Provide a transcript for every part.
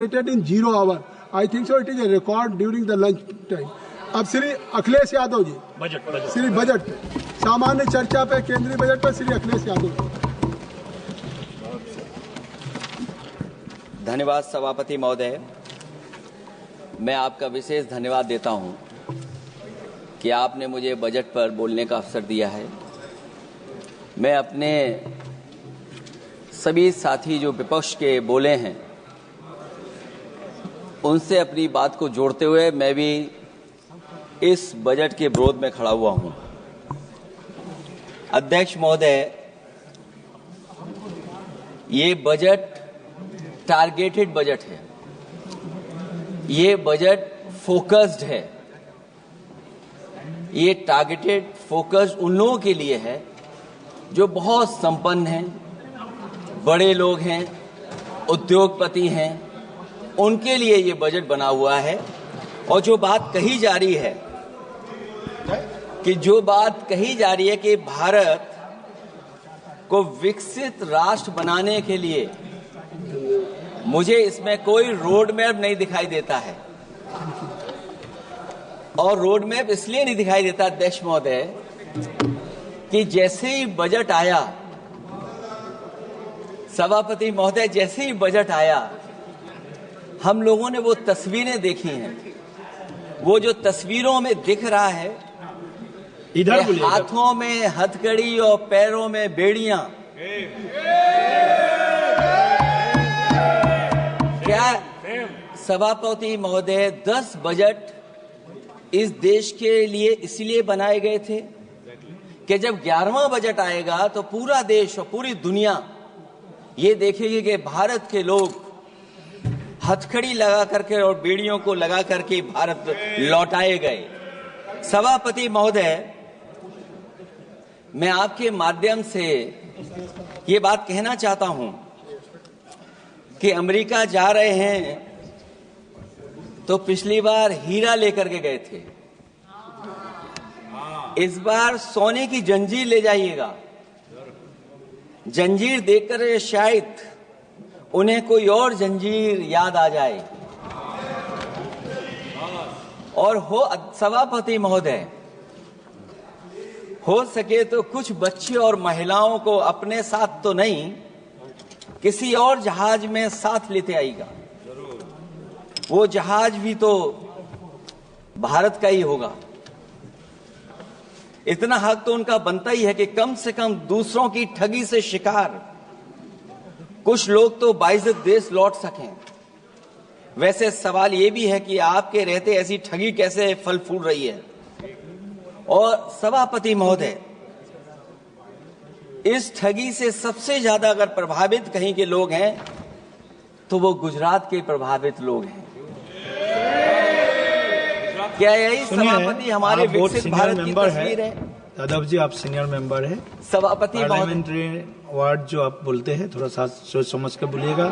in 0 hour. I think so. It is a record during the lunch time. अब Shri Akhilesh Yadav ji Shri budget पे सामान्य चर्चा पे केंद्रीय बजट पर श्री अखिलेश यादव जी। धन्यवाद सभापति महोदय। मैं आपका विशेष धन्यवाद देता हूं कि आपने मुझे बजट पर बोलने का अवसर दिया है। मैं अपने सभी साथी जो विपक्ष के बोले हैं उनसे अपनी बात को जोड़ते हुए मैं भी इस बजट के विरोध में खड़ा हुआ हूं। अध्यक्ष महोदय, ये बजट टारगेटेड बजट है, ये बजट फोकस्ड है। ये टारगेटेड फोकस्ड उन लोगों के लिए है जो बहुत संपन्न हैं, बड़े लोग हैं, उद्योगपति हैं, उनके लिए ये बजट बना हुआ है। और जो बात कही जा रही है कि भारत को विकसित राष्ट्र बनाने के लिए मुझे इसमें कोई रोड मैप नहीं दिखाई देता है। और रोड मैप इसलिए नहीं दिखाई देता अध्यक्ष महोदय कि जैसे ही बजट आया, सभापति महोदय, जैसे ही बजट आया हम लोगों ने वो तस्वीरें देखी हैं। वो जो तस्वीरों में दिख रहा है, इधर हाथों में हथकड़ी और पैरों में बेड़ियां, क्या सभापति महोदय 10 बजट इस देश के लिए इसलिए बनाए गए थे कि जब 11वां बजट आएगा तो पूरा देश और पूरी दुनिया ये देखेगी कि भारत के लोग हथकड़ी लगा करके और बेड़ियों को लगा करके भारत लौटाए गए। सभापति महोदय, मैं आपके माध्यम से ये बात कहना चाहता हूं कि अमेरिका जा रहे हैं तो पिछली बार हीरा लेकर के गए थे, इस बार सोने की जंजीर ले जाइएगा। जंजीर देखकर शायद उन्हें कोई और जंजीर याद आ जाए। और हो सभापति महोदय, हो सके तो कुछ बच्चे और महिलाओं को अपने साथ तो नहीं, किसी और जहाज में साथ लेते आएगा। वो जहाज भी तो भारत का ही होगा। इतना हक तो उनका बनता ही है कि कम से कम दूसरों की ठगी से शिकार कुछ लोग तो बाइज्जत देश लौट सकें। वैसे सवाल ये भी है कि आपके रहते ऐसी ठगी कैसे फल फूल रही है। और सभापति महोदय, इस ठगी से सबसे ज्यादा अगर प्रभावित कहीं के लोग हैं तो वो गुजरात के प्रभावित लोग हैं। क्या यही सभापति हमारे विकसित भारत की तस्वीर है? यादव जी, आप सीनियर मेंबर हैं। सभापति पार्लियामेंट्री वर्ड जो आप बोलते हैं थोड़ा सा सोच समझ के बोलिएगा।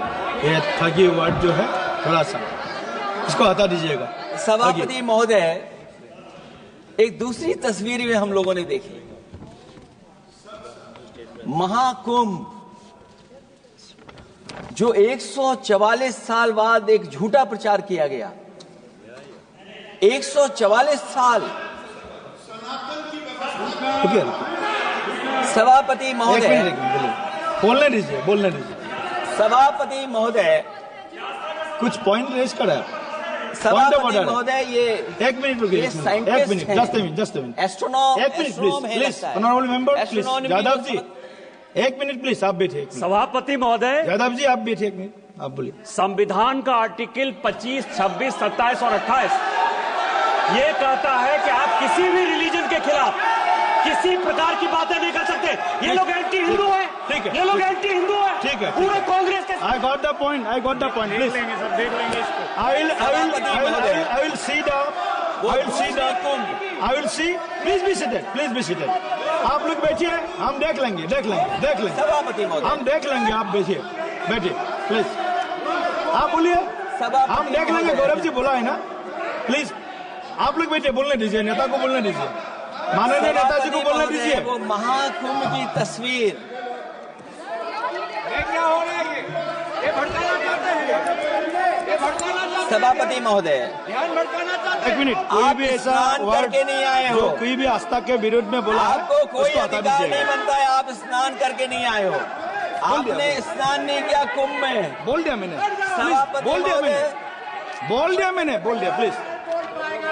ये ठगी वर्ड जो है थोड़ा सा इसको हटा दीजिएगा। सभापति महोदय, एक दूसरी तस्वीर में हम लोगों ने देखी, महाकुंभ जो 144 साल बाद एक झूठा प्रचार किया गया। 144 साल। सभापति महोदय, बोलने दीजिए। सभापति महोदय, कुछ पॉइंट रेज करा। सभापति महोदय, ये 1 मिनट रुकिए। 1 मिनट, जस्ट मिनट। एस्ट्रोनॉम, 1 minute please. Honourable member please. Yadav ji 1 minute please, आप बैठिए। सभापति महोदय, यादव जी आप बैठिए 1 मिनट, आप बोलिए। संविधान का आर्टिकल 25, 26, 27 और 28 ये कहता है कि आप किसी भी रिलीजन के खिलाफ किसी प्रकार की बातें नहीं कर सकते। ये लोग एंटी हिंदू हैं। ठीक है, ये लोग एंटी हिंदू हैं। ठीक है, पूरे कांग्रेस के। I got the point. देख लेंगे सर, देख लेंगे इसको। I will see. Please be seated. आप लोग बैठिए, हम देख लेंगे। सभापति महोदय, हम देख लेंगे, आप बैठिए प्लीज। आप बोलिए, हम देख लेंगे। गौरव जी बोला है ना, प्लीज आप लोग बैठिए, बोलने दीजिए, नेता को बोलने दीजिए, माननीय नेताजी को बोलने दीजिए। वो महाकुंभ की तस्वीर, क्या हो रहा है? ये भड़काना चाहते हैं। सभापति महोदय, एक मिनट, कोई भी ऐसा स्नान वर्ड करके नहीं आए हो, जो कोई भी आस्था के विरोध में बोला है, आपको कोई उसको हटा अधिकार नहीं दीजिएगा। बनता है, आप स्नान करके नहीं आए हो, आपने स्नान नहीं किया कुंभ में। बोल दिया मैंने, सभापति बोल दिया महोदय, मैंने, बोल दिया प्लीज।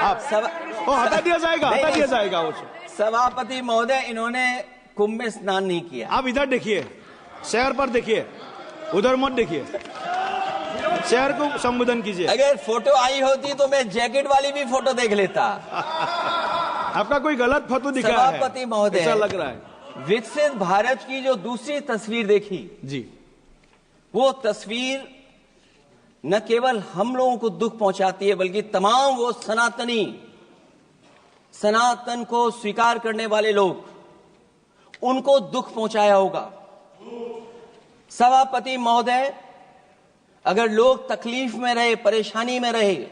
आप वो हटा दिया जाएगा, हटा दिया जाएगा वो। सभापति महोदय, इन्होंने कुंभ में स्नान नहीं किया। आप इधर देखिए, शहर पर देखिए, उधर मत देखिए, शहर को संबोधन कीजिए। अगर फोटो आई होती तो मैं जैकेट वाली भी फोटो देख लेता। आपका कोई गलत फोटो दिखा है, सभापति महोदय, ऐसा लग रहा है। विकसित भारत की जो दूसरी तस्वीर देखी जी, वो तस्वीर न केवल हम लोगों को दुख पहुंचाती है, बल्कि तमाम वो सनातन को स्वीकार करने वाले लोग, उनको दुख पहुंचाया होगा। सभापति महोदय, अगर लोग तकलीफ में रहे, परेशानी में रहे,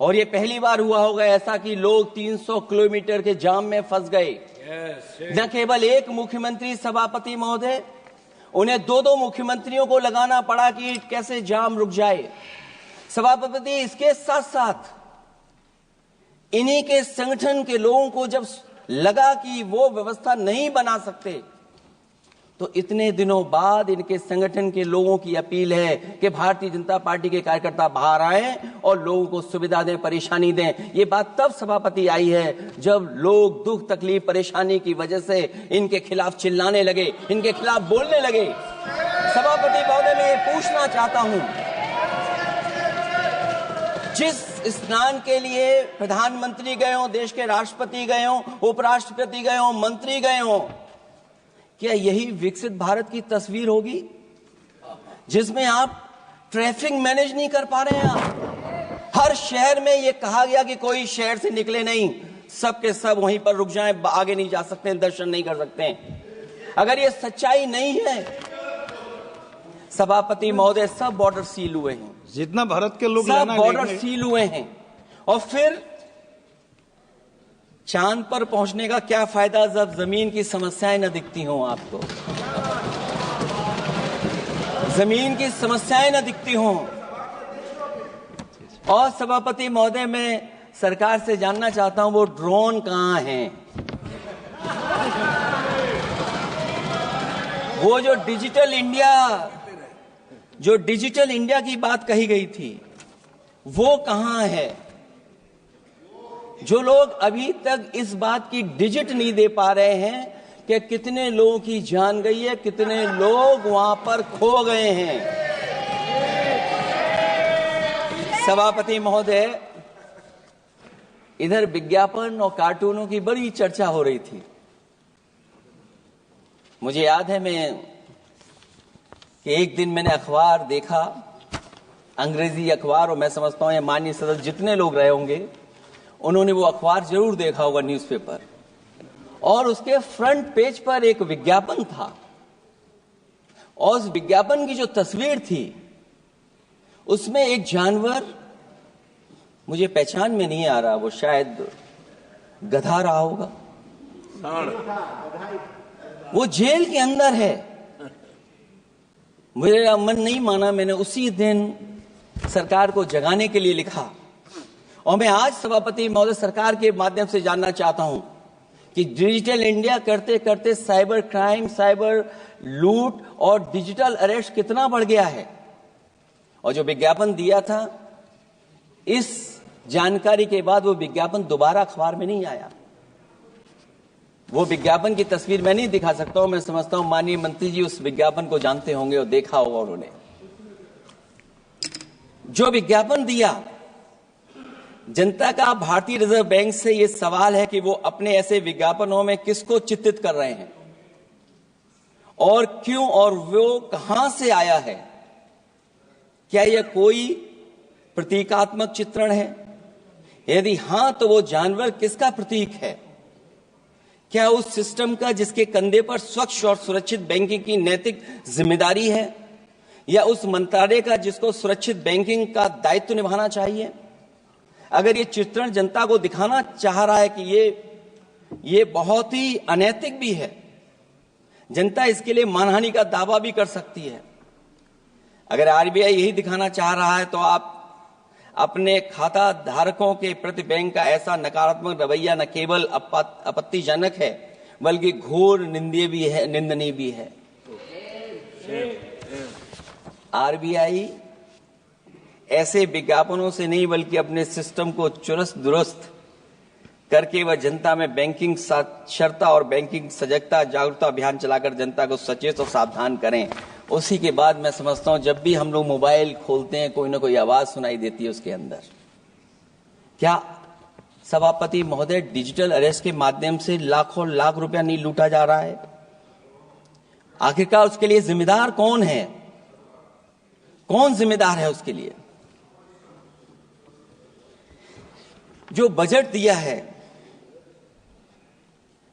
और ये पहली बार हुआ होगा ऐसा कि लोग 300 किलोमीटर के जाम में फंस गए, न केवल एक मुख्यमंत्री सभापति महोदय, उन्हें दो मुख्यमंत्रियों को लगाना पड़ा कि कैसे जाम रुक जाए। सभापति, इसके साथ साथ इन्हीं के संगठन के लोगों को जब लगा कि वो व्यवस्था नहीं बना सकते, तो इतने दिनों बाद इनके संगठन के लोगों की अपील है कि भारतीय जनता पार्टी के कार्यकर्ता बाहर आए और लोगों को सुविधा दें, परेशानी दें। ये बात तब सभापति आई है जब लोग दुख, तकलीफ, परेशानी की वजह से इनके खिलाफ चिल्लाने लगे, इनके खिलाफ बोलने लगे। सभापति महोदय, मैं ये पूछना चाहता हूं, जिस स्नान के लिए प्रधानमंत्री गए हो, देश के राष्ट्रपति गए हो, उपराष्ट्रपति गए हो, मंत्री गए हो, क्या यही विकसित भारत की तस्वीर होगी जिसमें आप ट्रैफिक मैनेज नहीं कर पा रहे हैं? आप हर शहर में यह कहा गया कि कोई शहर से निकले नहीं, सबके सब वहीं पर रुक जाएं, आगे नहीं जा सकते, दर्शन नहीं कर सकते। अगर ये सच्चाई नहीं है सभापति महोदय, सब बॉर्डर सील हुए हैं, जितना भारत के लोग सब बॉर्डर सील हुए हैं, और फिर चांद पर पहुंचने का क्या फायदा जब जमीन की समस्याएं न दिखती हों आपको, जमीन की समस्याएं न दिखती हों। और सभापति महोदय, मैं सरकार से जानना चाहता हूं, वो ड्रोन कहां हैं? वो जो डिजिटल इंडिया की बात कही गई थी, वो कहां है? जो लोग अभी तक इस बात की डिजिट नहीं दे पा रहे हैं कि कितने लोगों की जान गई है, कितने लोग वहां पर खो गए हैं। सभापति महोदय, इधर विज्ञापन और कार्टूनों की बड़ी चर्चा हो रही थी। मुझे याद है कि एक दिन मैंने अखबार देखा, अंग्रेजी अखबार, और मैं समझता हूं ये माननीय सदस्य जितने लोग रहे होंगे उन्होंने वो अखबार जरूर देखा होगा, न्यूज़पेपर, और उसके फ्रंट पेज पर एक विज्ञापन था, और उस विज्ञापन की जो तस्वीर थी उसमें एक जानवर, मुझे पहचान में नहीं आ रहा, वो शायद गधा रहा होगा, वो जेल के अंदर है। मेरा मन नहीं माना, मैंने उसी दिन सरकार को जगाने के लिए लिखा, और मैं आज सभापति महोदय सरकार के माध्यम से जानना चाहता हूं कि डिजिटल इंडिया करते करते साइबर क्राइम, साइबर लूट और डिजिटल अरेस्ट कितना बढ़ गया है। और जो विज्ञापन दिया था, इस जानकारी के बाद वो विज्ञापन दोबारा अखबार में नहीं आया। वो विज्ञापन की तस्वीर मैं नहीं दिखा सकता हूं, मैं समझता हूं माननीय मंत्री जी उस विज्ञापन को जानते होंगे और देखा होगा उन्होंने। जो विज्ञापन दिया, जनता का भारतीय रिजर्व बैंक से यह सवाल है कि वो अपने ऐसे विज्ञापनों में किसको चित्रित कर रहे हैं और क्यों, और वो कहां से आया है? क्या यह कोई प्रतीकात्मक चित्रण है? यदि हां, तो वो जानवर किसका प्रतीक है? क्या उस सिस्टम का जिसके कंधे पर स्वच्छ और सुरक्षित बैंकिंग की नैतिक जिम्मेदारी है, या उस मंत्रालय का जिसको सुरक्षित बैंकिंग का दायित्व निभाना चाहिए? अगर ये चित्रण जनता को दिखाना चाह रहा है कि ये बहुत ही अनैतिक भी है, जनता इसके लिए मानहानि का दावा भी कर सकती है। अगर आरबीआई यही दिखाना चाह रहा है, तो आप अपने खाता धारकों के प्रति बैंक का ऐसा नकारात्मक रवैया न केवल आपत्तिजनक है बल्कि घोर निंदनीय भी है। आरबीआई ऐसे विज्ञापनों से नहीं बल्कि अपने सिस्टम को चुस्त दुरुस्त करके वह जनता में बैंकिंग साक्षरता और बैंकिंग सजगता जागरूकता अभियान चलाकर जनता को सचेत और सावधान करें। उसी के बाद मैं समझता हूं जब भी हम लोग मोबाइल खोलते हैं कोई ना कोई आवाज सुनाई देती है उसके अंदर। क्या सभापति महोदय डिजिटल अरेस्ट के माध्यम से लाखों लाख रुपया नहीं लूटा जा रहा है? आखिरकार उसके लिए जिम्मेदार कौन है? कौन जिम्मेदार है उसके लिए? जो बजट दिया है,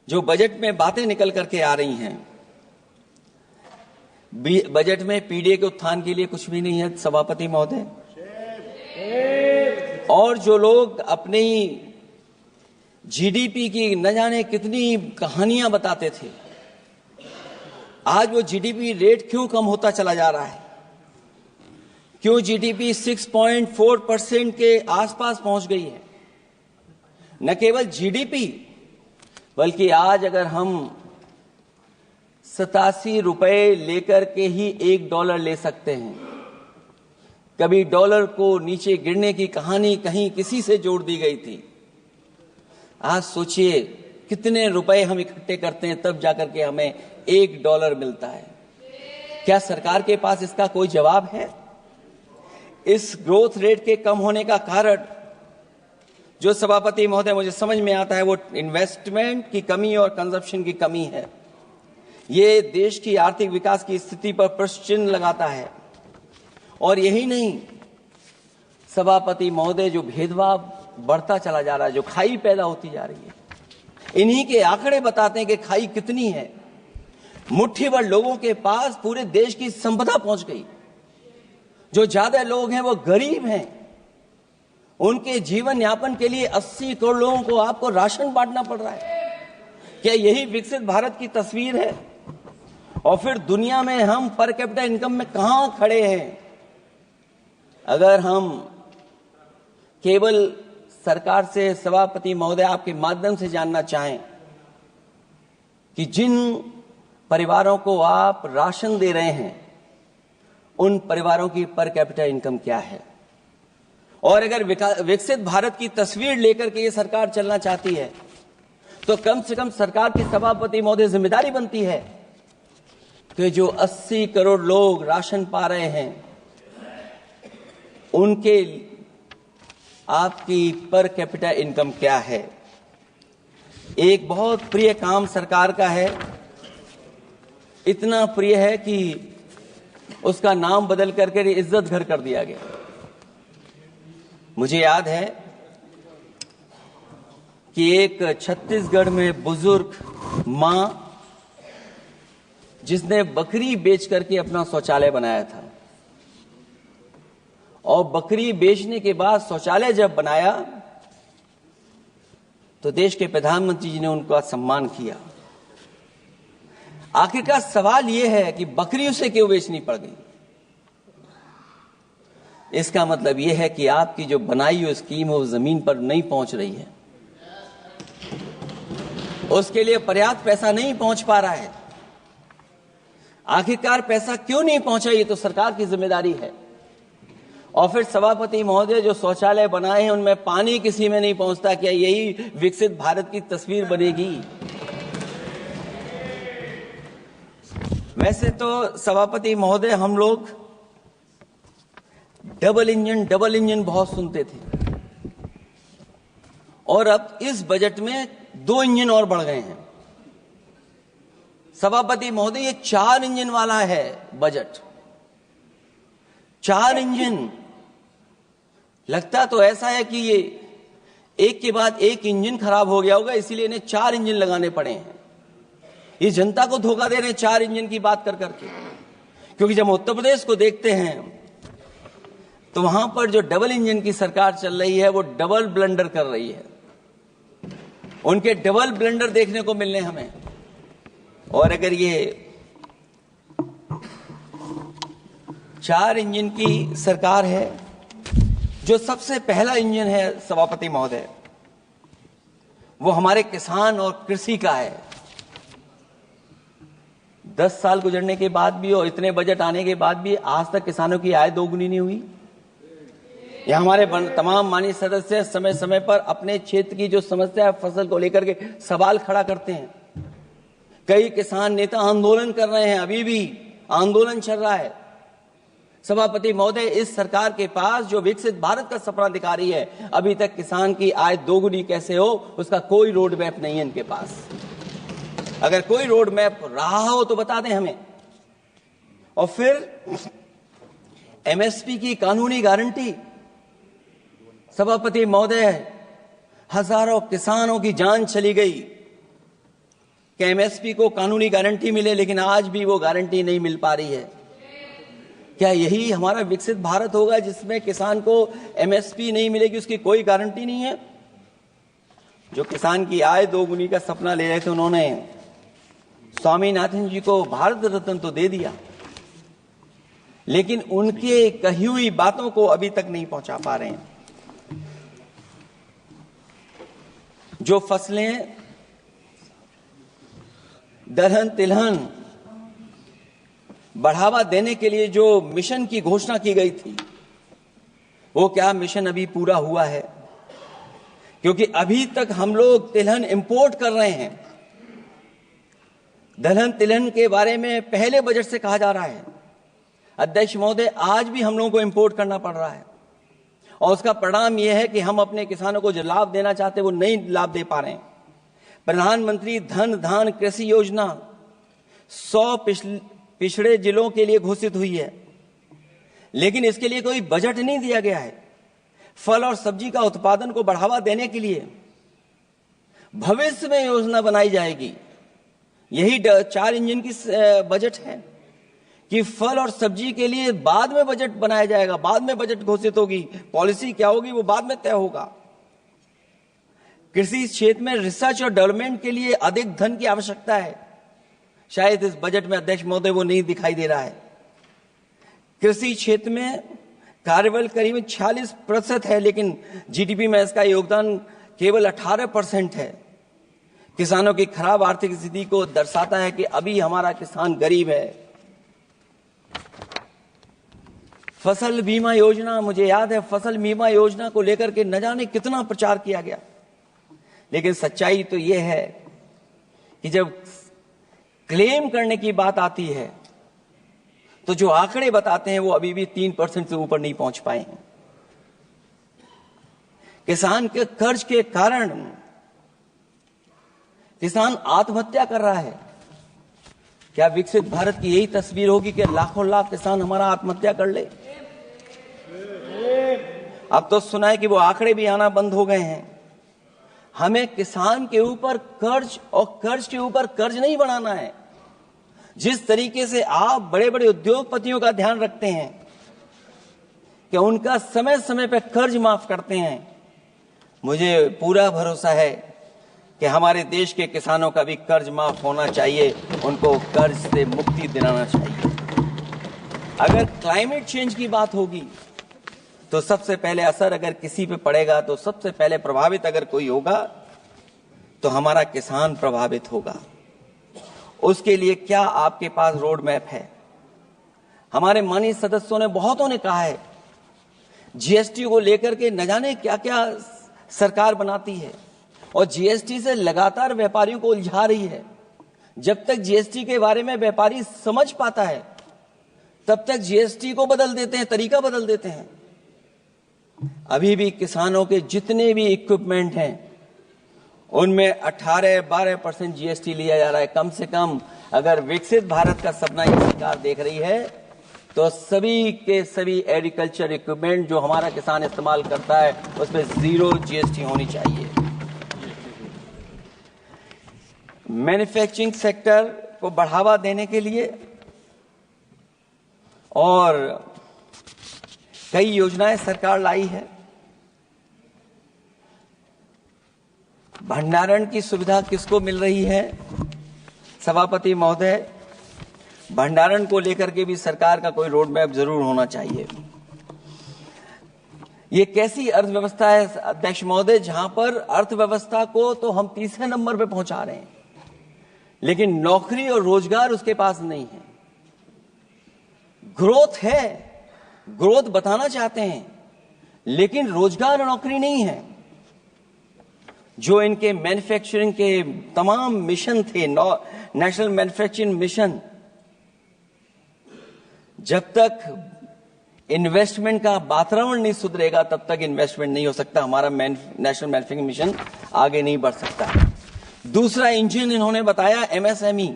जो बजट में बातें निकल करके आ रही हैं, बजट में पीडीए के उत्थान के लिए कुछ भी नहीं है सभापति महोदय। और जो लोग अपनी जीडीपी की न जाने कितनी कहानियां बताते थे, आज वो जीडीपी रेट क्यों कम होता चला जा रहा है? क्यों जीडीपी 6.4% के आसपास पहुंच गई है? न केवल जीडीपी बल्कि आज अगर हम 87 रुपए लेकर के ही $1 ले सकते हैं। कभी डॉलर को नीचे गिरने की कहानी कहीं किसी से जोड़ दी गई थी। आज सोचिए कितने रुपए हम इकट्ठे करते हैं तब जाकर के हमें $1 मिलता है। क्या सरकार के पास इसका कोई जवाब है? इस ग्रोथ रेट के कम होने का कारण जो सभापति महोदय मुझे समझ में आता है वो इन्वेस्टमेंट की कमी और कंजप्शन की कमी है। ये देश की आर्थिक विकास की स्थिति पर प्रश्न चिन्ह लगाता है। और यही नहीं, सभापति महोदय जो भेदभाव बढ़ता चला जा रहा है, जो खाई पैदा होती जा रही है, इन्हीं के आंकड़े बताते हैं कि खाई कितनी है। मुट्ठी भर लोगों के पास पूरे देश की संपदा पहुंच गई। जो ज्यादा लोग हैं वो गरीब हैं। उनके जीवन यापन के लिए 80 करोड़ लोगों को आपको राशन बांटना पड़ रहा है। क्या यही विकसित भारत की तस्वीर है? और फिर दुनिया में हम पर कैपिटा इनकम में कहां खड़े हैं? अगर हम केवल सरकार से सभापति महोदय आपके माध्यम से जानना चाहें कि जिन परिवारों को आप राशन दे रहे हैं उन परिवारों की पर कैपिटा इनकम क्या है? और अगर विकसित भारत की तस्वीर लेकर के ये सरकार चलना चाहती है तो कम से कम सरकार की सभापति महोदय जिम्मेदारी बनती है कि जो 80 करोड़ लोग राशन पा रहे हैं उनके आपकी पर कैपिटा इनकम क्या है? एक बहुत प्रिय काम सरकार का है, इतना प्रिय है कि उसका नाम बदल करके इज्जत घर कर दिया गया। मुझे याद है कि एक छत्तीसगढ़ में बुजुर्ग मां जिसने बकरी बेच करके अपना शौचालय बनाया था, और बकरी बेचने के बाद शौचालय जब बनाया तो देश के प्रधानमंत्री जी ने उनका सम्मान किया। आखिरकार सवाल यह है कि बकरी उसे क्यों बेचनी पड़ गई? इसका मतलब यह है कि आपकी जो बनाई हुई स्कीम है वो जमीन पर नहीं पहुंच रही है, उसके लिए पर्याप्त पैसा नहीं पहुंच पा रहा है। आखिरकार पैसा क्यों नहीं पहुंचा, ये तो सरकार की जिम्मेदारी है। और फिर सभापति महोदय जो शौचालय बनाए हैं उनमें पानी किसी में नहीं पहुंचता। क्या यही विकसित भारत की तस्वीर बनेगी? वैसे तो सभापति महोदय हम लोग डबल इंजन बहुत सुनते थे, और अब इस बजट में 2 इंजन और बढ़ गए हैं। सभापति महोदय ये 4 इंजन वाला है बजट। 4 इंजन। लगता तो ऐसा है कि ये एक के बाद एक इंजन खराब हो गया होगा, इसीलिए इन्हें 4 इंजन लगाने पड़े हैं। ये जनता को धोखा दे रहे हैं 4 इंजन की बात कर करके। क्योंकि जब उत्तर प्रदेश को देखते हैं तो वहां पर जो डबल इंजन की सरकार चल रही है वो डबल ब्लंडर कर रही है। उनके डबल ब्लंडर देखने को मिलने हमें। और अगर ये 4 इंजन की सरकार है, जो सबसे पहला इंजन है सभापति महोदय, वो हमारे किसान और कृषि का है। 10 साल गुजरने के बाद भी और इतने बजट आने के बाद भी आज तक किसानों की आय दोगुनी नहीं हुई। यह हमारे तमाम माननीय सदस्य समय समय पर अपने क्षेत्र की जो समस्या है फसल को लेकर के सवाल खड़ा करते हैं। कई किसान नेता आंदोलन कर रहे हैं, अभी भी आंदोलन चल रहा है। सभापति महोदय, इस सरकार के पास जो विकसित भारत का सपना दिखा रही है, अभी तक किसान की आय दोगुनी कैसे हो उसका कोई रोड मैप नहीं है इनके पास। अगर कोई रोड मैप रहा हो तो बता दें हमें। और फिर एमएसपी की कानूनी गारंटी, सभापति महोदय, हजारों किसानों की जान चली गई कि एमएसपी को कानूनी गारंटी मिले, लेकिन आज भी वो गारंटी नहीं मिल पा रही है। क्या यही हमारा विकसित भारत होगा जिसमें किसान को एमएसपी नहीं मिलेगी, उसकी कोई गारंटी नहीं है? जो किसान की आय दोगुनी का सपना ले रहे थे, उन्होंने स्वामीनाथन जी को भारत रत्न तो दे दिया, लेकिन उनके कही हुई बातों को अभी तक नहीं पहुंचा पा रहे हैं। जो फसलें दलहन तिलहन बढ़ावा देने के लिए जो मिशन की घोषणा की गई थी, वो क्या मिशन अभी पूरा हुआ है? क्योंकि अभी तक हम लोग तिलहन इंपोर्ट कर रहे हैं। दलहन तिलहन के बारे में पहले बजट से कहा जा रहा है, अध्यक्ष महोदय, आज भी हम लोगों को इंपोर्ट करना पड़ रहा है। और उसका परिणाम यह है कि हम अपने किसानों को जो लाभ देना चाहते हैं वो नहीं लाभ दे पा रहे हैं। प्रधानमंत्री धन धान कृषि योजना 100 पिछड़े जिलों के लिए घोषित हुई है, लेकिन इसके लिए कोई बजट नहीं दिया गया है। फल और सब्जी का उत्पादन को बढ़ावा देने के लिए भविष्य में योजना बनाई जाएगी। यही 4 इंजन की बजट है कि फल और सब्जी के लिए बाद में बजट बनाया जाएगा, बाद में बजट घोषित होगी, पॉलिसी क्या होगी वो बाद में तय होगा। कृषि क्षेत्र में रिसर्च और डेवलपमेंट के लिए अधिक धन की आवश्यकता है, शायद इस बजट में अध्यक्ष महोदय वो नहीं दिखाई दे रहा है। कृषि क्षेत्र में कार्यबल करीब 46% है, लेकिन जीडीपी में इसका योगदान केवल 18% है। किसानों की खराब आर्थिक स्थिति को दर्शाता है कि अभी हमारा किसान गरीब है। फसल बीमा योजना, मुझे याद है फसल बीमा योजना को लेकर के न जाने कितना प्रचार किया गया, लेकिन सच्चाई तो यह है कि जब क्लेम करने की बात आती है तो जो आंकड़े बताते हैं वो अभी भी 3% से ऊपर नहीं पहुंच पाए हैं। किसान के कर्ज के कारण किसान आत्महत्या कर रहा है। क्या विकसित भारत की यही तस्वीर होगी कि लाखों लाख किसान हमारा आत्महत्या कर ले? अब तो सुना है कि वो आंकड़े भी आना बंद हो गए हैं। हमें किसान के ऊपर कर्ज और कर्ज के ऊपर कर्ज नहीं बनाना है। जिस तरीके से आप बड़े बड़े उद्योगपतियों का ध्यान रखते हैं कि उनका समय समय पर कर्ज माफ करते हैं, मुझे पूरा भरोसा है कि हमारे देश के किसानों का भी कर्ज माफ होना चाहिए, उनको कर्ज से मुक्ति दिलाना चाहिए। अगर क्लाइमेट चेंज की बात होगी तो सबसे पहले असर अगर किसी पे पड़ेगा तो सबसे पहले प्रभावित अगर कोई होगा तो हमारा किसान प्रभावित होगा। उसके लिए क्या आपके पास रोड मैप है? हमारे माननीय सदस्यों ने बहुतों ने कहा है जीएसटी को लेकर के न जाने क्या क्या सरकार बनाती है और जीएसटी से लगातार व्यापारियों को उलझा रही है। जब तक जीएसटी के बारे में व्यापारी समझ पाता है तब तक जीएसटी को बदल देते हैं, तरीका बदल देते हैं। अभी भी किसानों के जितने भी इक्विपमेंट हैं उनमें 18-12% जीएसटी लिया जा रहा है। कम से कम अगर विकसित भारत का सपना ये सरकार देख रही है तो सभी के सभी एग्रीकल्चर इक्विपमेंट जो हमारा किसान इस्तेमाल करता है उस पर 0 जीएसटी होनी चाहिए। मैन्युफैक्चरिंग सेक्टर को बढ़ावा देने के लिए और कई योजनाएं सरकार लाई है। भंडारण की सुविधा किसको मिल रही है? सभापति महोदय, भंडारण को लेकर के भी सरकार का कोई रोड मैप जरूर होना चाहिए। ये कैसी अर्थव्यवस्था है अध्यक्ष महोदय, जहां पर अर्थव्यवस्था को तो हम तीसरे नंबर पे पहुंचा रहे हैं, लेकिन नौकरी और रोजगार उसके पास नहीं है। ग्रोथ है, ग्रोथ बताना चाहते हैं, लेकिन रोजगार और नौकरी नहीं है। जो इनके मैन्युफैक्चरिंग के तमाम मिशन थे, नेशनल मैन्युफैक्चरिंग मिशन, जब तक इन्वेस्टमेंट का वातावरण नहीं सुधरेगा तब तक इन्वेस्टमेंट नहीं हो सकता, हमारा नेशनल मैन्युफैक्चरिंग मिशन आगे नहीं बढ़ सकता। दूसरा इंजन इन्होंने बताया एमएसएमई,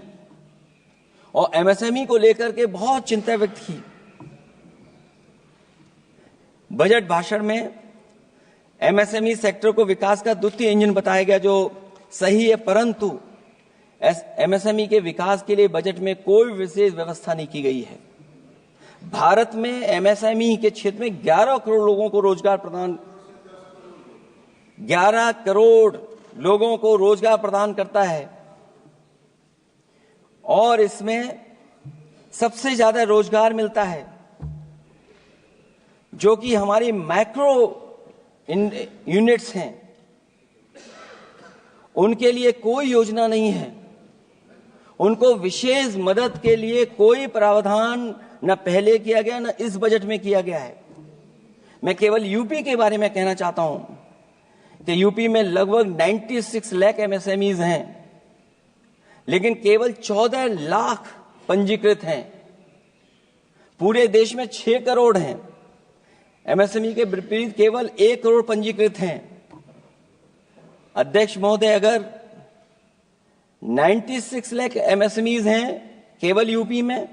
और एमएसएमई को लेकर के बहुत चिंता व्यक्त की। बजट भाषण में एमएसएमई सेक्टर को विकास का द्वितीय इंजन बताया गया, जो सही है, परंतु एमएसएमई के विकास के लिए बजट में कोई विशेष व्यवस्था नहीं की गई है। भारत में एमएसएमई के क्षेत्र में 11 करोड़ लोगों को रोजगार प्रदान 11 करोड़ लोगों को रोजगार प्रदान करता है, और इसमें सबसे ज्यादा रोजगार मिलता है जो कि हमारी माइक्रो यूनिट्स हैं, उनके लिए कोई योजना नहीं है। उनको विशेष मदद के लिए कोई प्रावधान न पहले किया गया न इस बजट में किया गया है। मैं केवल यूपी के बारे में कहना चाहता हूं कि यूपी में लगभग 96 लाख एमएसएमईज हैं, लेकिन केवल 14 लाख पंजीकृत हैं। पूरे देश में 6 करोड़ हैं, एमएसएमई के विपरीत केवल 1 करोड़ पंजीकृत हैं। अध्यक्ष महोदय, अगर 96 लाख एमएसएमईज हैं केवल यूपी में,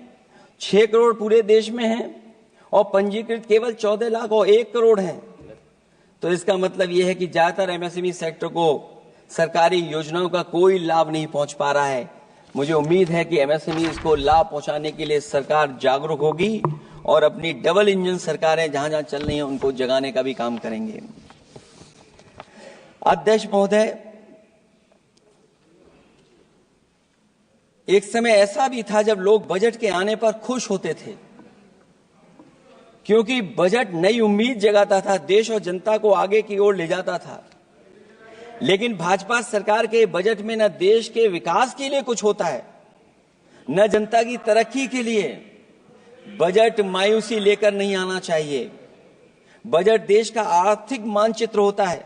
6 करोड़ पूरे देश में हैं, और पंजीकृत केवल 14 लाख और 1 करोड़ हैं, तो इसका मतलब यह है कि ज्यादातर एमएसएमई सेक्टर को सरकारी योजनाओं का कोई लाभ नहीं पहुंच पा रहा है। मुझे उम्मीद है कि एमएसएमई को लाभ पहुंचाने के लिए सरकार जागरूक होगी और अपनी डबल इंजन सरकारें जहां जहां चल रही हैं उनको जगाने का भी काम करेंगे। अध्यक्ष महोदय, एक समय ऐसा भी था जब लोग बजट के आने पर खुश होते थे, क्योंकि बजट नई उम्मीद जगाता था, देश और जनता को आगे की ओर ले जाता था। लेकिन भाजपा सरकार के बजट में न देश के विकास के लिए कुछ होता है, न जनता की तरक्की के लिए। बजट मायूसी लेकर नहीं आना चाहिए। बजट देश का आर्थिक मानचित्र होता है।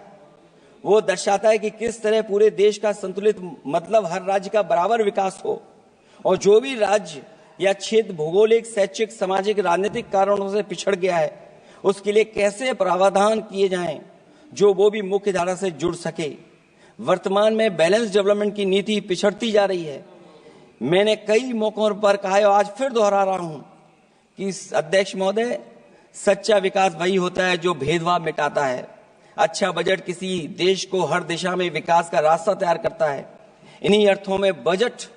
वो दर्शाता है कि किस तरह पूरे देश का संतुलित, मतलब हर राज्य का बराबर विकास हो, और जो भी राज्य या क्षेत्र भौगोलिक, शैक्षिक, सामाजिक, राजनीतिक कारणों से पिछड़ गया है, उसके लिए कैसे प्रावधान किए जाएं जो वो भी मुख्य धारा से जुड़ सके। वर्तमान में बैलेंस डेवलपमेंट की नीति पिछड़ती जा रही है। मैंने कई मौकों पर कहा है, आज फिर दोहरा रहा हूं कि अध्यक्ष महोदय, सच्चा विकास वही होता है जो भेदभाव मिटाता है। अच्छा बजट किसी देश को हर दिशा में विकास का रास्ता तैयार करता है। इन्हीं अर्थों में बजट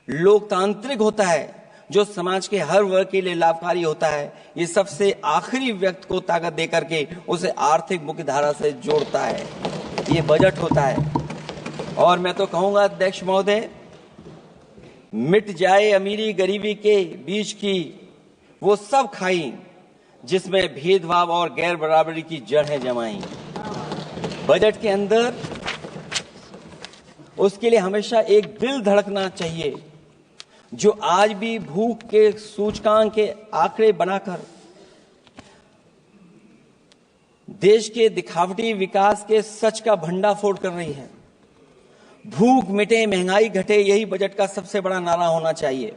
लोकतांत्रिक होता है, जो समाज के हर वर्ग के लिए लाभकारी होता है। ये सबसे आखिरी व्यक्ति को ताकत देकर के उसे आर्थिक मुख्यधारा से जोड़ता है। ये बजट होता है। और मैं तो कहूंगा अध्यक्ष महोदय, मिट जाए अमीरी गरीबी के बीच की वो सब खाई जिसमें भेदभाव और गैर बराबरी की जड़ें जमाई। बजट के अंदर उसके लिए हमेशा एक दिल धड़कना चाहिए, जो आज भी भूख के सूचकांक के आंकड़े बनाकर देश के दिखावटी विकास के सच का भंडाफोड़ कर रही है। भूख मिटे, महंगाई घटे, यही बजट का सबसे बड़ा नारा होना चाहिए।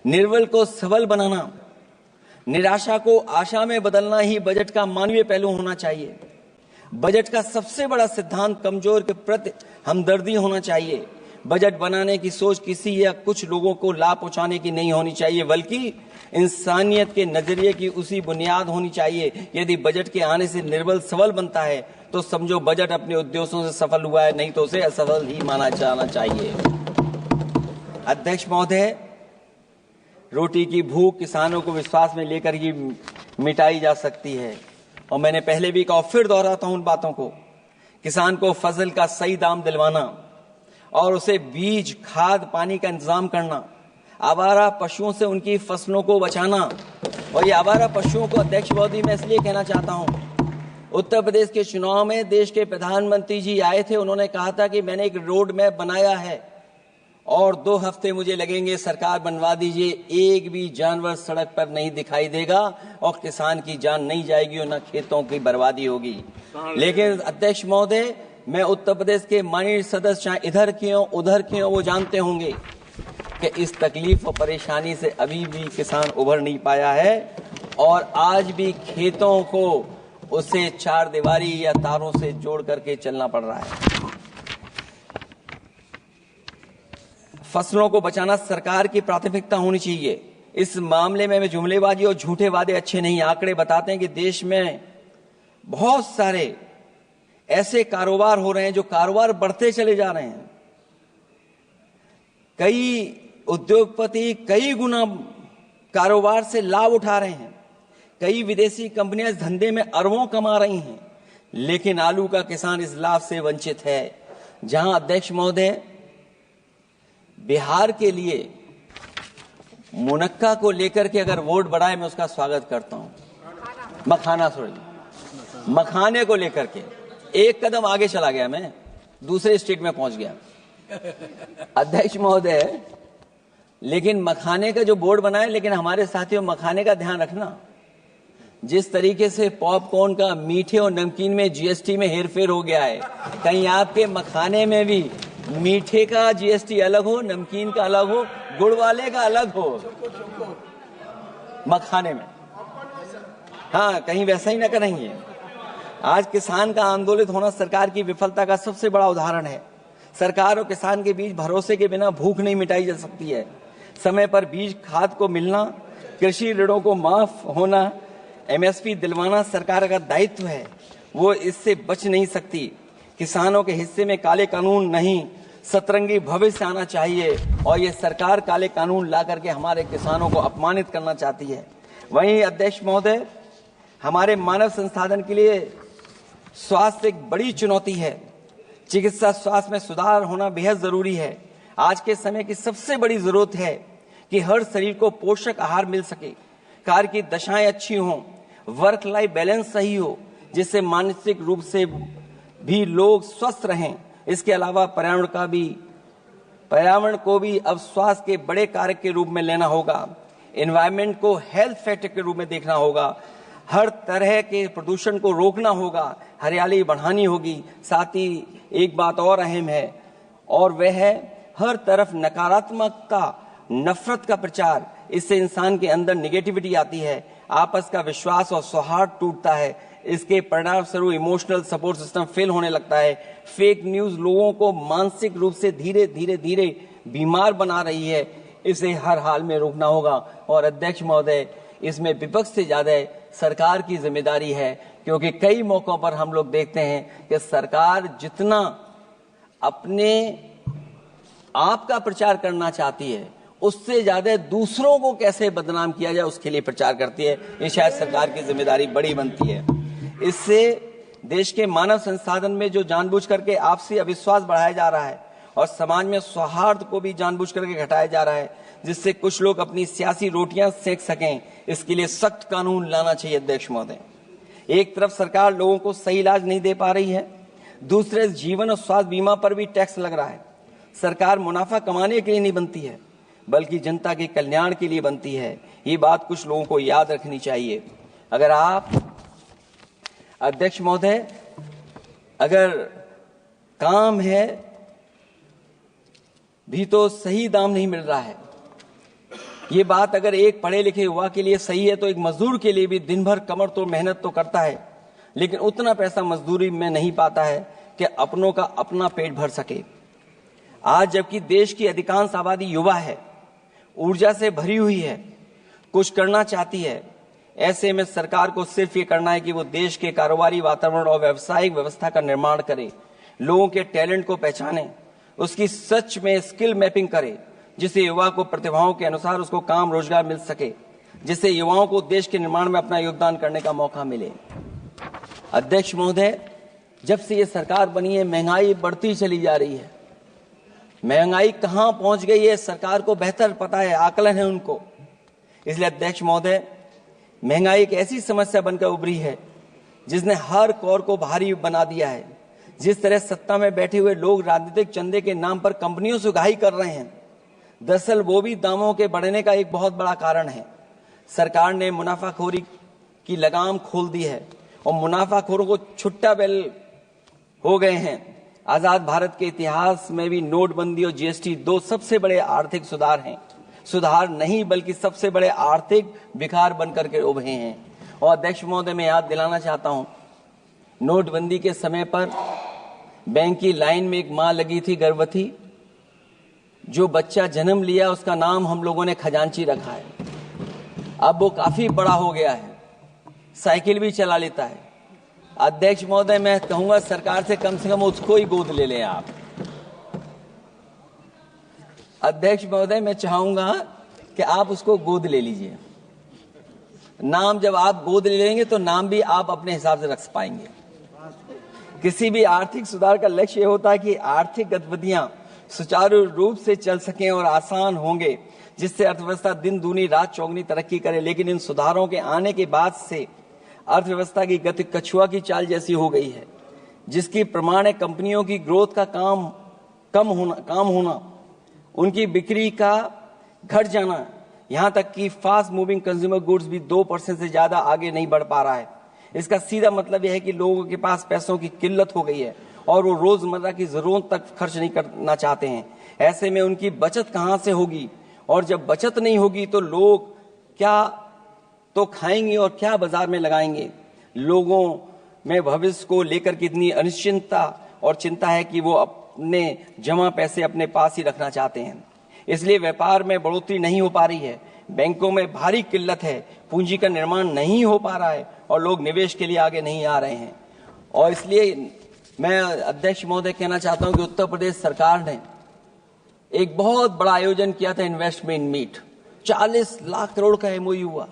निर्बल को सबल बनाना, निराशा को आशा में बदलना ही बजट का मानवीय पहलू होना चाहिए। बजट का सबसे बड़ा सिद्धांत कमजोर के प्रति हमदर्दी होना चाहिए। बजट बनाने की सोच किसी या कुछ लोगों को लाभ पहुंचाने की नहीं होनी चाहिए, बल्कि इंसानियत के नजरिए की उसी बुनियाद होनी चाहिए। यदि बजट के आने से निर्बल सबल बनता है तो समझो बजट अपने उद्देश्यों से सफल हुआ है, नहीं तो उसे असफल ही माना जाना चाहिए। अध्यक्ष महोदय, रोटी की भूख किसानों को विश्वास में लेकर ही मिटाई जा सकती है। और मैंने पहले भी कहा, फिर दोहराता हूं उन बातों को। किसान को फसल का सही दाम दिलवाना और उसे बीज, खाद, पानी का इंतजाम करना, आवारा पशुओं से उनकी फसलों को बचाना। और ये आवारा पशुओं को अध्यक्ष महोदय मैं इसलिए कहना चाहता हूं उत्तर प्रदेश के चुनाव में देश के प्रधानमंत्री जी आए थे, उन्होंने कहा था कि मैंने एक रोड मैप बनाया है और 2 हफ्ते मुझे लगेंगे, सरकार बनवा दीजिए, एक भी जानवर सड़क पर नहीं दिखाई देगा और किसान की जान नहीं जाएगी और न खेतों की बर्बादी होगी। लेकिन अध्यक्ष महोदय, मैं उत्तर प्रदेश के माननीय सदस्य चाहे इधर के हों उधर के हों, वो जानते होंगे कि इस तकलीफ और परेशानी से अभी भी किसान उभर नहीं पाया है और आज भी खेतों को उसे चार दीवारी या तारों से जोड़ करके चलना पड़ रहा है। फसलों को बचाना सरकार की प्राथमिकता होनी चाहिए। इस मामले में जुमलेबाजी और झूठे वादे अच्छे नहीं। आंकड़े बताते हैं कि देश में बहुत सारे ऐसे कारोबार हो रहे हैं जो कारोबार बढ़ते चले जा रहे हैं। कई उद्योगपति कई गुना कारोबार से लाभ उठा रहे हैं। कई विदेशी कंपनियां इस धंधे में अरबों कमा रही हैं, लेकिन आलू का किसान इस लाभ से वंचित है। जहां अध्यक्ष महोदय, बिहार के लिए मुनक्का को लेकर के अगर वोट बढ़ाए, मैं उसका स्वागत करता हूं। मखाने को लेकर के एक कदम आगे चला गया, मैं दूसरे स्टेट में पहुंच गया अध्यक्ष महोदय। लेकिन मखाने का जो बोर्ड बनाए, लेकिन हमारे साथियों मखाने का ध्यान रखना, जिस तरीके से पॉपकॉर्न का मीठे और नमकीन में जीएसटी में हेरफेर हो गया है, कहीं आपके मखाने में भी मीठे का जीएसटी अलग हो, नमकीन का अलग हो, गुड़ वाले का अलग हो मखाने में। हाँ, कहीं वैसा ही ना करेंगे। आज किसान का आंदोलित होना सरकार की विफलता का सबसे बड़ा उदाहरण है। सरकार और किसान के बीच भरोसे के बिना भूख नहीं मिटाई जा सकती है। समय पर बीज खाद को मिलना, कृषि ऋणों को माफ होना, एमएसपी दिलवाना सरकार का दायित्व है। वो इससे बच नहीं सकती। किसानों के हिस्से में काले कानून नहीं, सतरंगी भविष्य आना चाहिए और ये सरकार काले कानून ला करके हमारे किसानों को अपमानित करना चाहती है। वहीं अध्यक्ष महोदय, हमारे मानव संसाधन के लिए स्वास्थ्य एक बड़ी चुनौती है। चिकित्सा स्वास्थ्य में सुधार होना बेहद जरूरी है। आज के समय की सबसे बड़ी जरूरत है कि हर शरीर को पोषक आहार मिल सके, कार्य की दशाएं अच्छी हों, वर्क लाइफ बैलेंस सही हो, जिससे मानसिक रूप से भी लोग स्वस्थ रहें। इसके अलावा पर्यावरण को भी अब स्वास्थ्य के बड़े कारक के रूप में लेना होगा। एनवायरनमेंट को हेल्थ फैक्टर के रूप में देखना होगा। हर तरह के प्रदूषण को रोकना होगा, हरियाली बढ़ानी होगी। साथ ही एक बात और अहम है, और वह है हर तरफ नकारात्मकता, नफरत का प्रचार। इससे इंसान के अंदर निगेटिविटी आती है, आपस का विश्वास और सौहार्द टूटता है। इसके परिणाम स्वरूप इमोशनल सपोर्ट सिस्टम फेल होने लगता है। फेक न्यूज लोगों को मानसिक रूप से धीरे धीरे बीमार बना रही है। इसे हर हाल में रोकना होगा। और अध्यक्ष महोदय, इसमें विपक्ष से ज्यादा सरकार की जिम्मेदारी है, क्योंकि कई मौकों पर हम लोग देखते हैं कि सरकार जितना अपने आप का प्रचार करना चाहती है, उससे ज्यादा दूसरों को कैसे बदनाम किया जाए उसके लिए प्रचार करती है। ये शायद सरकार की जिम्मेदारी बड़ी बनती है। इससे देश के मानव संसाधन में जो जानबूझ करके आपसी अविश्वास बढ़ाया जा रहा है और समाज में सौहार्द को भी जानबूझ करके घटाया जा रहा है, जिससे कुछ लोग अपनी सियासी रोटियां सेक सकें, इसके लिए सख्त कानून लाना चाहिए। अध्यक्ष महोदय, एक तरफ सरकार लोगों को सही इलाज नहीं दे पा रही है, दूसरे जीवन और स्वास्थ्य बीमा पर भी टैक्स लग रहा है। सरकार मुनाफा कमाने के लिए नहीं बनती है, बल्कि जनता के कल्याण के लिए बनती है। ये बात कुछ लोगों को याद रखनी चाहिए। अगर आप अध्यक्ष महोदय, अगर काम है भी तो सही दाम नहीं मिल रहा है। ये बात अगर एक पढ़े लिखे युवा के लिए सही है, तो एक मजदूर के लिए भी दिन भर कमर तोड़ मेहनत तो करता है, लेकिन उतना पैसा मजदूरी में नहीं पाता है कि अपनों का अपना पेट भर सके। आज जबकि देश की अधिकांश आबादी युवा है, ऊर्जा से भरी हुई है, कुछ करना चाहती है, ऐसे में सरकार को सिर्फ ये करना है कि वो देश के कारोबारी वातावरण और व्यावसायिक व्यवस्था का निर्माण करे, लोगों के टैलेंट को पहचाने, उसकी सच में स्किल मैपिंग करे, जिससे युवा को प्रतिभाओं के अनुसार उसको काम रोजगार मिल सके, जिससे युवाओं को देश के निर्माण में अपना योगदान करने का मौका मिले। अध्यक्ष महोदय, जब से ये सरकार बनी है, महंगाई बढ़ती चली जा रही है। महंगाई कहां पहुंच गई है सरकार को बेहतर पता है, आकलन है उनको। इसलिए अध्यक्ष महोदय, महंगाई एक ऐसी समस्या बनकर उभरी है जिसने हर कौर को भारी बना दिया है। जिस तरह सत्ता में बैठे हुए लोग राजनीतिक चंदे के नाम पर कंपनियों से उगाही कर रहे हैं, दरअसल वो भी दामों के बढ़ने का एक बहुत बड़ा कारण है। सरकार ने मुनाफाखोरी की लगाम खोल दी है और मुनाफाखोरों को छुट्टा बैल हो गए हैं। आजाद भारत के इतिहास में भी नोटबंदी और जीएसटी दो सबसे बड़े आर्थिक सुधार हैं। सुधार नहीं बल्कि सबसे बड़े आर्थिक विकार बनकर के उभरे हैं। और अध्यक्ष महोदय, मैं याद दिलाना चाहता हूं, नोटबंदी के समय पर बैंक की लाइन में एक मां लगी थी गर्भवती। जो बच्चा जन्म लिया उसका नाम हम लोगों ने खजांची रखा है। अब वो काफी बड़ा हो गया है, साइकिल भी चला लेता है। अध्यक्ष महोदय, मैं कहूंगा सरकार से कम उसको ही गोद ले लें आप। अध्यक्ष महोदय, मैं चाहूंगा कि आप उसको गोद ले लीजिए। नाम जब आप गोद ले लेंगे तो नाम भी आप अपने हिसाब से रख पाएंगे। किसी भी आर्थिक सुधार का लक्ष्य ये होता है कि आर्थिक गतिविधियां सुचारू रूप से चल सकें और आसान होंगे, जिससे अर्थव्यवस्था दिन दूनी रात चौगुनी तरक्की करे। लेकिन इन सुधारों के आने के बाद से अर्थव्यवस्था की गति कछुआ की चाल जैसी हो गई है, जिसकी प्रमाण है कंपनियों की ग्रोथ का काम होना, उनकी बिक्री का घट जाना, यहां तक कि फास्ट मूविंग कंज्यूमर गुड्स भी 2% से ज्यादा आगे नहीं बढ़ पा रहा है। इसका सीधा मतलब यह है कि लोगों के पास पैसों की किल्लत हो गई है और वो रोजमर्रा की जरूरत तक खर्च नहीं करना चाहते हैं। ऐसे में उनकी बचत कहां से होगी, और जब बचत नहीं होगी तो लोग क्या तो खाएंगे और क्या बाजार में लगाएंगे। लोगों में भविष्य को लेकर कितनी अनिश्चितता और चिंता है कि वो अपने जमा पैसे अपने पास ही रखना चाहते हैं। इसलिए व्यापार में बढ़ोतरी नहीं हो पा रही है, बैंकों में भारी किल्लत है, पूंजी का निर्माण नहीं हो पा रहा है और लोग निवेश के लिए आगे नहीं आ रहे हैं। और इसलिए मैं अध्यक्ष महोदय कहना चाहता हूं कि उत्तर प्रदेश सरकार ने एक बहुत बड़ा आयोजन किया था, इन्वेस्टमेंट मीट। 40 लाख करोड़ का एमओयू हुआ।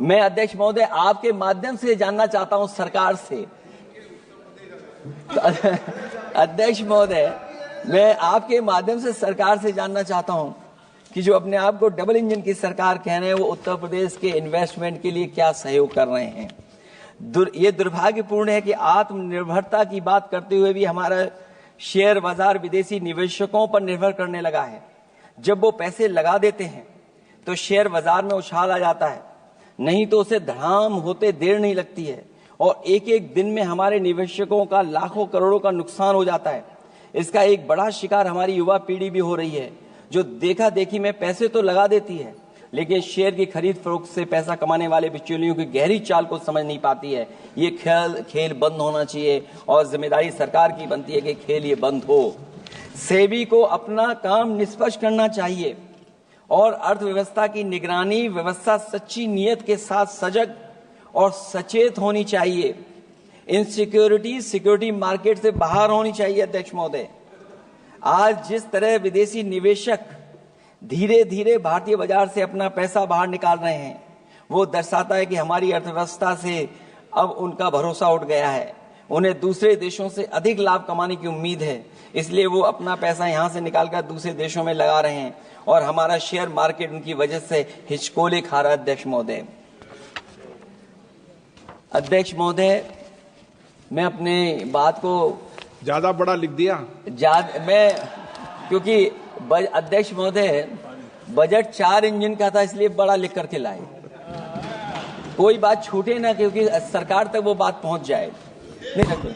मैं अध्यक्ष महोदय आपके माध्यम से जानना चाहता हूं सरकार से, अध्यक्ष महोदय मैं आपके माध्यम से सरकार से जानना चाहता हूं कि जो अपने आप को डबल इंजन की सरकार कह रहे हैं, वो उत्तर प्रदेश के इन्वेस्टमेंट के लिए क्या सहयोग कर रहे हैं। ये दुर्भाग्यपूर्ण है कि आत्मनिर्भरता की बात करते हुए भी हमारा शेयर बाजार विदेशी निवेशकों पर निर्भर करने लगा है। जब वो पैसे लगा देते हैं तो शेयर बाजार में उछाल आ जाता है, नहीं तो उसे धड़ाम होते देर नहीं लगती है और एक एक दिन में हमारे निवेशकों का लाखों करोड़ों का नुकसान हो जाता है। इसका एक बड़ा शिकार हमारी युवा पीढ़ी भी हो रही है, जो देखा देखी में पैसे तो लगा देती है लेकिन शेयर की खरीद फरोख्त से पैसा कमाने वाले बिचौलियों की गहरी चाल को समझ नहीं पाती है। ये खेल बंद होना चाहिए और जिम्मेदारी सरकार की बनती है कि खेल ये बंद हो। सेबी को अपना काम निष्पक्ष करना चाहिए और अर्थव्यवस्था की निगरानी व्यवस्था सच्ची नियत के साथ सजग और सचेत होनी चाहिए। सिक्योरिटी मार्केट से बाहर होनी चाहिए। अध्यक्ष महोदय, आज जिस तरह विदेशी निवेशक धीरे धीरे भारतीय बाजार से अपना पैसा बाहर निकाल रहे हैं, वो दर्शाता है कि हमारी अर्थव्यवस्था से अब उनका भरोसा उठ गया है। उन्हें दूसरे देशों से अधिक लाभ कमाने की उम्मीद है, इसलिए वो अपना पैसा यहां से निकालकर दूसरे देशों में लगा रहे हैं और हमारा शेयर मार्केट उनकी वजह से हिचकोले खा रहा है। अध्यक्ष महोदय, मैं अपने बात को ज्यादा बड़ा लिख दिया। क्योंकि अध्यक्ष महोदय बजट 4 इंजन का था, इसलिए बड़ा लिख करके लाए। कोई बात छूटे ना, क्योंकि सरकार तक वो बात पहुंच जाए। नहीं,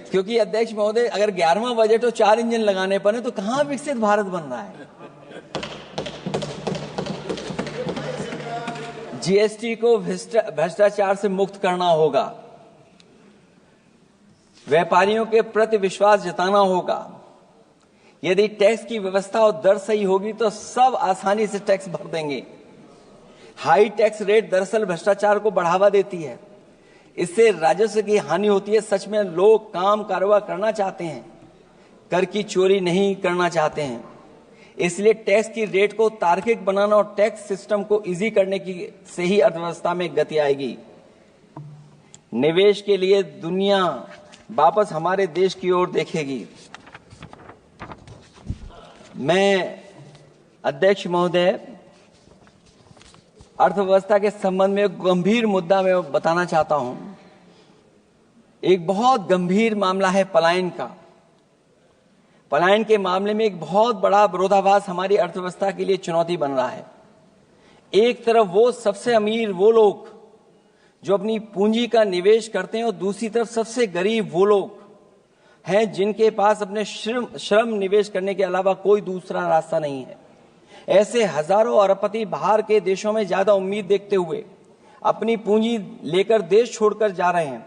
क्योंकि अध्यक्ष महोदय अगर 11वां बजट हो 4 इंजन लगाने पड़े तो कहां विकसित भारत बन रहा है। जीएसटी को भ्रष्टाचार से मुक्त करना होगा, व्यापारियों के प्रति विश्वास जताना होगा। यदि टैक्स की व्यवस्था और दर सही होगी तो सब आसानी से टैक्स भर देंगे। हाई टैक्स रेट दरअसल भ्रष्टाचार को बढ़ावा देती है, इससे राजस्व की हानि होती है। सच में लोग काम कारोबार करना चाहते हैं, कर की चोरी नहीं करना चाहते हैं। इसलिए टैक्स की रेट को तार्किक बनाना और टैक्स सिस्टम को इजी करने की से ही अर्थव्यवस्था में गति आएगी। निवेश के लिए दुनिया वापस हमारे देश की ओर देखेगी। मैं अध्यक्ष महोदय अर्थव्यवस्था के संबंध में एक गंभीर मुद्दा मैं बताना चाहता हूं। एक बहुत गंभीर मामला है पलायन का। पलायन के मामले में एक बहुत बड़ा विरोधाभास हमारी अर्थव्यवस्था के लिए चुनौती बन रहा है। एक तरफ वो सबसे अमीर वो लोग जो अपनी पूंजी का निवेश करते हैं और दूसरी तरफ सबसे गरीब वो लोग हैं जिनके पास अपने श्रम निवेश करने के अलावा कोई दूसरा रास्ता नहीं है। ऐसे हजारों अरबपति बाहर के देशों में ज्यादा उम्मीद देखते हुए अपनी पूंजी लेकर देश छोड़कर जा रहे हैं।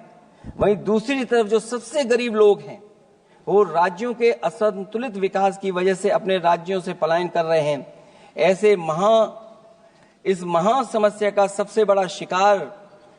वहीं दूसरी तरफ जो सबसे गरीब लोग हैं वो राज्यों के असंतुलित विकास की वजह से अपने राज्यों से पलायन कर रहे हैं। ऐसे इस महा समस्या का सबसे बड़ा शिकार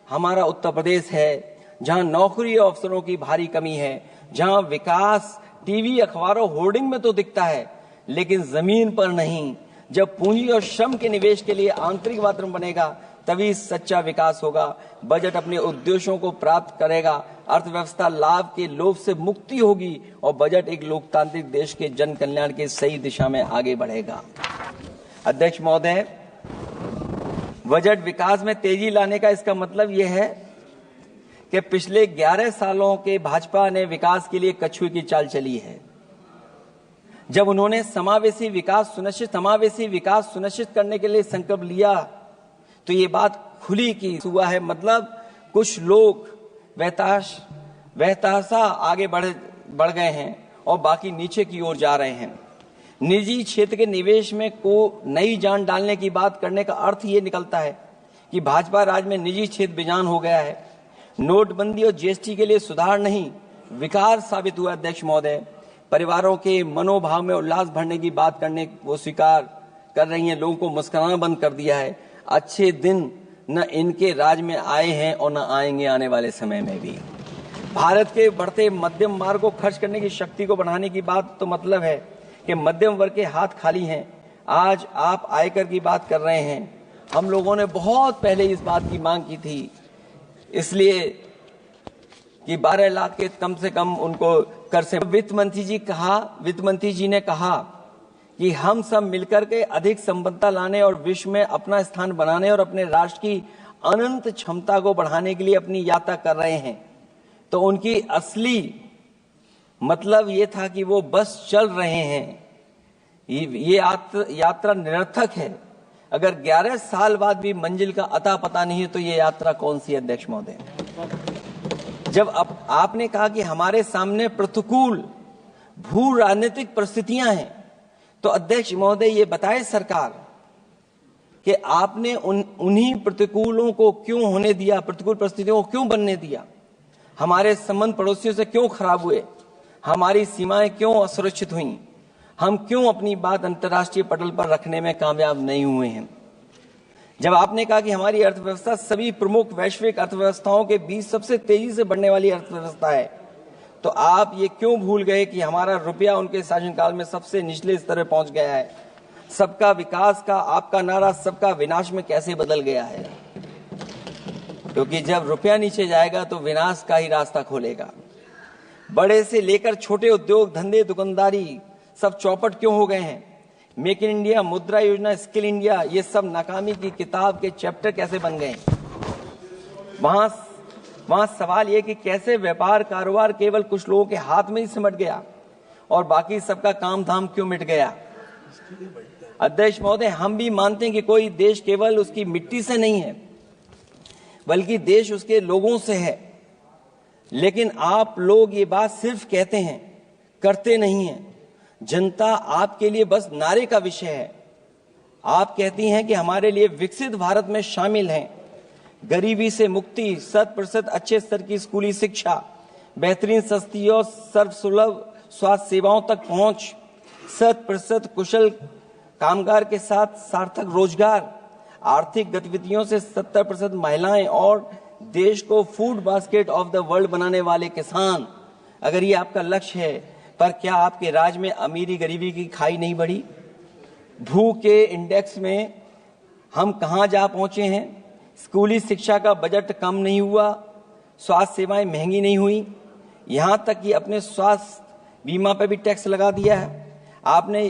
हमारा उत्तर प्रदेश है, जहां नौकरी और अवसरों की भारी कमी है, जहां विकास टीवी अखबारों होर्डिंग में तो दिखता है लेकिन जमीन पर नहीं। जब पूंजी और श्रम के निवेश के लिए आंतरिक वातावरण बनेगा तभी सच्चा विकास होगा। बजट अपने उद्देश्यों को प्राप्त करेगा, अर्थव्यवस्था लाभ के लोभ से मुक्ति होगी और बजट एक लोकतांत्रिक देश के जन कल्याण की सही दिशा में आगे बढ़ेगा। अध्यक्ष महोदय, बजट विकास में तेजी लाने का इसका मतलब यह है कि पिछले 11 सालों के भाजपा ने विकास के लिए कछुए की चाल चली है। जब उन्होंने समावेशी विकास सुनिश्चित करने के लिए संकल्प लिया तो ये बात खुली की हुआ है। मतलब कुछ लोग वहताशा आगे बढ़ गए हैं और बाकी नीचे की ओर जा रहे हैं। निजी क्षेत्र के निवेश में को नई जान डालने की बात करने का अर्थ ये निकलता है कि भाजपा राज में निजी क्षेत्र बेजान हो गया है। नोटबंदी और जीएसटी के लिए सुधार नहीं विकार साबित हुआ। अध्यक्ष महोदय, परिवारों के मनोभाव में उल्लास भरने की बात करने वो स्वीकार कर रही हैं, लोगों को मुस्कुराना बंद कर दिया है। अच्छे दिन न इनके राज में आए हैं और न आएंगे आने वाले समय में भी। भारत के बढ़ते मध्यम मार्ग को खर्च करने की शक्ति को बढ़ाने की बात तो मतलब है कि मध्यम वर्ग के हाथ खाली हैं। आज आप आयकर की बात कर रहे हैं। हम लोगों ने बहुत पहले इस बात की मांग की थी, इसलिए कि 12 लाख के कम से कम उनको कर से। वित्त मंत्री जी ने कहा कि हम सब मिलकर के अधिक संपन्नता लाने और विश्व में अपना स्थान बनाने और अपने राष्ट्र की अनंत क्षमता को बढ़ाने के लिए अपनी यात्रा कर रहे हैं। तो उनकी असली मतलब ये था कि वो बस चल रहे हैं। ये यात्रा निरर्थक है। अगर 11 साल बाद भी मंजिल का अता पता नहीं है तो ये यात्रा कौन सी है? अध्यक्ष महोदय, जब आपने कहा कि हमारे सामने प्रतिकूल भू राजनीतिक परिस्थितियां हैं तो अध्यक्ष महोदय ये बताए सरकार कि आपने उन्हीं प्रतिकूलों को क्यों होने दिया, प्रतिकूल परिस्थितियों को क्यों बनने दिया? हमारे संबंध पड़ोसियों से क्यों खराब हुए? हमारी सीमाएं क्यों असुरक्षित हुई? हम क्यों अपनी बात अंतर्राष्ट्रीय पटल पर रखने में कामयाब नहीं हुए हैं? जब आपने कहा कि हमारी अर्थव्यवस्था सभी प्रमुख वैश्विक अर्थव्यवस्थाओं के बीच सबसे तेजी से बढ़ने वाली अर्थव्यवस्था है, तो आप ये क्यों भूल गए कि हमारा रुपया उनके शासनकाल में सबसे निचले स्तर पर पहुंच गया है? सबका विकास का आपका नारा सबका विनाश में कैसे बदल गया है? क्योंकि जब रुपया नीचे जाएगा तो विनाश का ही रास्ता खोलेगा। बड़े से लेकर छोटे उद्योग धंधे दुकानदारी सब चौपट क्यों हो गए हैं? मेक इन इंडिया, मुद्रा योजना, स्किल इंडिया, ये सब नाकामी की किताब के चैप्टर कैसे बन गए? वहां सवाल ये कि कैसे व्यापार कारोबार केवल कुछ लोगों के हाथ में ही सिमट गया और बाकी सबका काम धाम क्यों मिट गया? अध्यक्ष महोदय, हम भी मानते हैं कि कोई देश केवल उसकी मिट्टी से नहीं है बल्कि देश उसके लोगों से है, लेकिन आप लोग ये बात सिर्फ कहते हैं, करते नहीं हैं। जनता आपके लिए बस नारे का विषय है। आप कहती हैं कि हमारे लिए विकसित भारत में शामिल हैं गरीबी से मुक्ति, 100% अच्छे स्तर की स्कूली शिक्षा, बेहतरीन सस्ती और सर्वसुलभ स्वास्थ्य सेवाओं तक पहुंच, 100% कुशल कामगार के साथ सार्थक रोजगार, आर्थिक गतिविधियों से 70% महिलाएं और देश को food basket of the world बनाने वाले किसान। अगर ये आपका लक्ष्य है, पर क्या आपके राज्य में अमीरी गरीबी की खाई नहीं बढ़ी? भू के इंडेक्स में हम कहां जा पहुंचे हैं? स्कूली शिक्षा का बजट कम नहीं हुआ, स्वास्थ्य सेवाएं महंगी नहीं हुई, यहां तक कि अपने स्वास्थ्य बीमा पर भी टैक्स लगा दिया है। आपने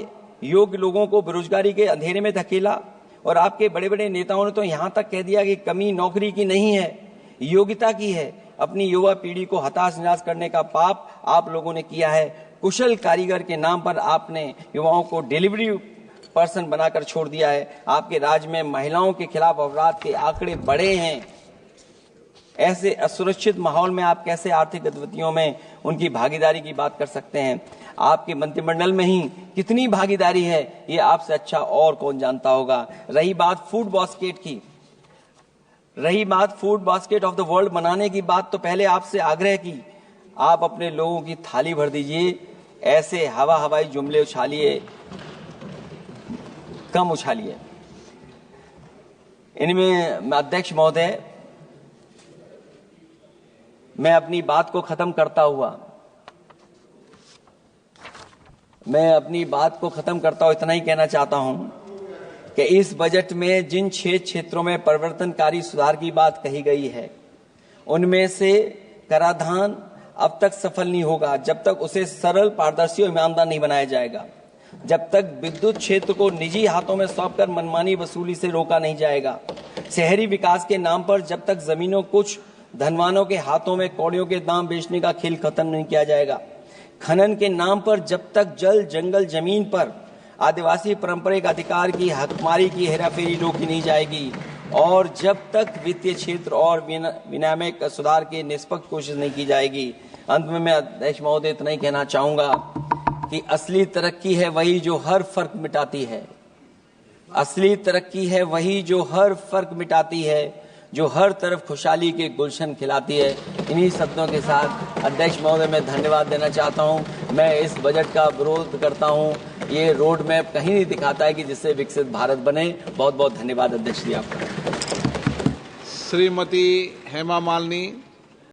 योग्य लोगों को बेरोजगारी के अंधेरे में धकेला, और आपके बड़े बड़े नेताओं ने तो यहां तक कह दिया कि कमी नौकरी की नहीं है, योग्यता की है। अपनी युवा पीढ़ी को हताश निराश करने का पाप आप लोगों ने किया है। कुशल कारीगर के नाम पर आपने युवाओं को डिलीवरी पर्सन बनाकर छोड़ दिया है। आपके राज्य में महिलाओं के खिलाफ अपराध के आंकड़े बढ़े हैं। ऐसे असुरक्षित माहौल में आप कैसे आर्थिक गतिविधियों में उनकी भागीदारी की बात कर सकते हैं? आपके मंत्रिमंडल में ही कितनी भागीदारी है, ये आपसे अच्छा और कौन जानता होगा। रही बात food basket of the world बनाने की बात, तो पहले आपसे आग्रह की आप अपने लोगों की थाली भर दीजिए। ऐसे हवाई जुमले उछालिए, कम उछालिए। इनमें अध्यक्ष महोदय, मैं अपनी बात को खत्म करता हुआ इतना ही कहना चाहता हूं कि इस बजट में जिन 6 क्षेत्रों में परिवर्तनकारी सुधार की बात कही गई है, उनमें से कराधान अब तक सफल नहीं होगा जब तक उसे सरल, पारदर्शी और ईमानदार नहीं बनाया जाएगा। जब तक विद्युत क्षेत्र को निजी हाथों में सौंपकर मनमानी वसूली से रोका नहीं जाएगा। शहरी विकास के नाम पर जब तक जमीनों कुछ धनवानों के हाथों में कौड़ियों के दाम बेचने का खेल खत्म नहीं किया जाएगा। खनन के नाम पर जब तक जल, जंगल, जमीन पर आदिवासी पारंपरिक अधिकार की हकमारी की हेराफेरी रोकी नहीं जाएगी, और जब तक वित्तीय क्षेत्र और विनियामक सुधार की निष्पक्ष कोशिश नहीं की जाएगी। अंत में मैं अध्यक्ष महोदय इतना ही कहना चाहूंगा कि असली तरक्की है वही जो हर फर्क मिटाती है। असली तरक्की है वही जो हर फर्क मिटाती है, जो हर तरफ खुशहाली के गुलशन खिलाती है। इन्हीं शब्दों के साथ अध्यक्ष महोदय मैं धन्यवाद देना चाहता हूं। मैं इस बजट का विरोध करता हूं। ये रोड मैप कहीं नहीं दिखाता है कि जिससे विकसित भारत बने। बहुत बहुत धन्यवाद अध्यक्ष जी आपका। श्रीमती हेमा मालिनी।